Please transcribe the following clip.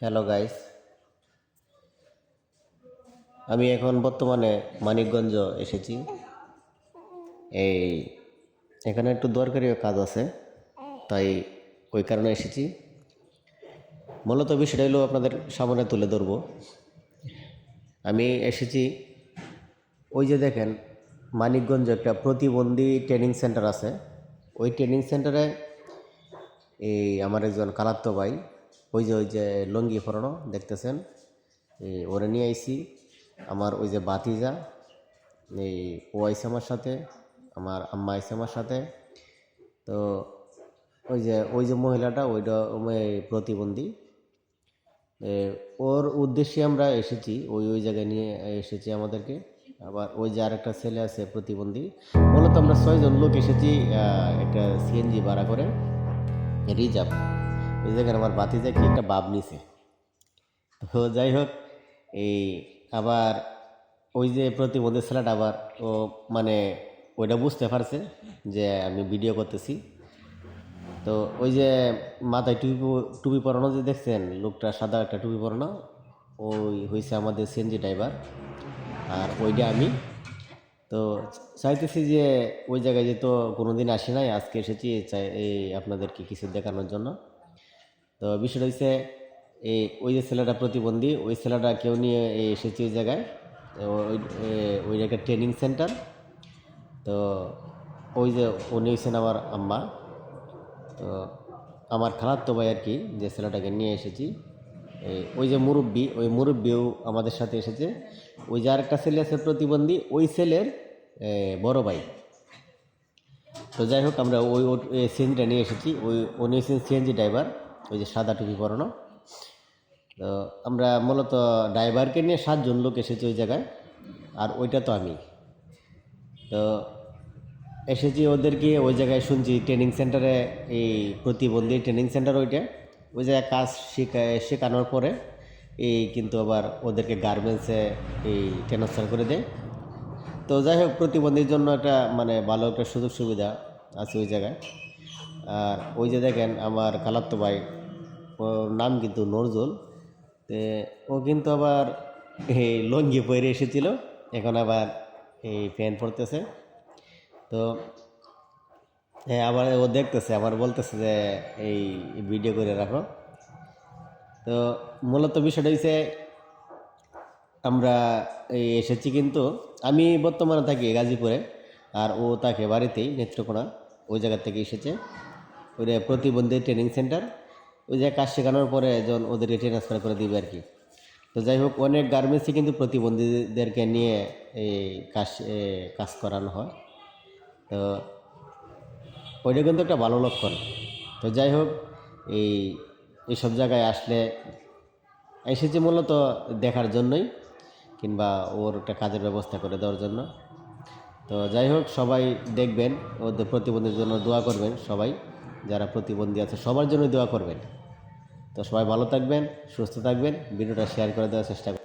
Hello guys, আমি এখন বর্তমানে মানিকগঞ্জ এসেছি। এই এখানে একটু দরকারি কাজ আছে, তাই ওই কারণে এসেছি। মূলত বিষয়টা হলো আপনাদের সামনে তুলে ধরবো। আমি এসেছি, ওই যে দেখেন মানিকগঞ্জ একটা প্রতিবন্ধী ট্রেনিং সেন্টার আছে। ওই ট্রেনিং সেন্টারে আমার একজন কালাত্তো ভাই, ওই যে লুঙ্গি পরানো দেখতেছেন, ওরে নিয়ে আইছি। আমার ওই যে বাতিজা, ও আইসে আমার সাথে, আমার আম্মা আইসে আমার সাথে। তো ওই যে মহিলাটা, ওইটা প্রতিবন্ধী। ওর উদ্দেশ্যে আমরা এসেছি, ওই জায়গায় নিয়ে এসেছি আমাদেরকে। আবার ওই যে আর একটা ছেলে আছে প্রতিবন্ধী। মূলত আমরা 6 জন লোক এসেছি একটা সিএনজি ভাড়া করে, রিজার্ভ। ওই জায়গায় আমার বাতিজা কি একটা বাব নিছে। তো যাই হোক, আবার ওই যে প্রতিবন্ধী ছেলেটা আবার ও মানে ওইটা বুঝতে পারছে যে আমি ভিডিও করতেছি। তো ওই যে মাথায় টুপি টুপি পরানো যে দেখছেন, লোকটা সাদা একটা টুপি পরানো, ওই হয়েছে আমাদের সিএনজি ড্রাইভার, আর ওইটা আমি। তো চাইতেছি যে ওই জায়গায় যেহেতু কোনোদিন আসি নাই, আজকে এসেছি আপনাদেরকে কিছু দেখানোর জন্য। তো বিষয়টা হচ্ছে ওই যে ছেলেটা প্রতিবন্ধী, ওই ছেলেটা কেউ নিয়ে এসেছি ওই জায়গায়। ওই একটা ট্রেনিং সেন্টার। তো ওই যে উনি হচ্ছেন আমার আম্মা। তো আমার খালাতো ভাই আর কি, যে ছেলেটাকে নিয়ে এসেছি, ওই যে মুরব্বী, ওই মুরব্বীও আমাদের সাথে এসেছে। ওই যে আরেকটা ছেলে আছে প্রতিবন্ধী, ওই ছেলের বড় ভাই। তো যাই হোক, আমরা ওই সিএনজিটা নিয়ে এসেছি। উনি হচ্ছেন সিএনজি ড্রাইভার, ওই যে সাদা টুপি পরানো। তো আমরা মূলত ড্রাইভারকে নিয়ে 7 জন লোক এসেছি ওই জায়গায়, আর ওইটা তো আমি। তো এসেছি ওদেরকে ওই জায়গায়, শুনছি ট্রেনিং সেন্টারে, এই প্রতিবন্ধী ট্রেনিং সেন্টার ওইটা। ওই জায়গায় কাজ শেখানোর পরে কিন্তু আবার ওদেরকে গার্মেন্টসে ট্রান্সফার করে দেয়। তো যাই হোক, প্রতিবন্ধীর জন্য একটা মানে ভালো একটা সুযোগ সুবিধা আছে ওই জায়গায়। আর ওই যে দেখেন আমার খালাত্তো ভাই, ওর নাম কিন্তু নজরুল। ও কিন্তু আবার লুঙ্গি পরে এসেছিল, এখন আবার প্যান্ট পরতেছে। তো আবার ও দেখতেছে, আবার বলতেছে যে এই ভিডিও করে রাখো। তো মূলত বিষয়টা হচ্ছে, আমরা এসেছি, কিন্তু আমি বর্তমানে থাকি গাজীপুরে, আর ও থাকে বাড়িতেই নেত্রকোনা। ওই জায়গার থেকে এসেছে, ওই প্রতিবন্ধী ট্রেনিং সেন্টার। ওই জায়গায় কাজ শেখানোর পরে যখন ওদেরকে ট্রান্সফার করে দিবে আর কি। তো যাই হোক, অনেক গার্মেন্টসে কিন্তু প্রতিবন্ধীদেরকে নিয়ে এই কাজ করানো হয়। তো ওইটা কিন্তু একটা ভালো লক্ষণ। তো যাই হোক, এইসব জায়গায় আসলে এসেছি মূলত দেখার জন্যই, কিংবা ওর একটা কাজের ব্যবস্থা করে দেওয়ার জন্য। তো যাই হোক, সবাই দেখবেন, ওদের প্রতিবন্ধীর জন্য দোয়া করবেন। সবাই যারা প্রতিবন্ধী আছে সবার জন্য দোয়া করবেন। তো সবাই ভালো থাকবেন, সুস্থ থাকবেন, ভিডিওটা শেয়ার করে দেওয়ার চেষ্টা করবেন।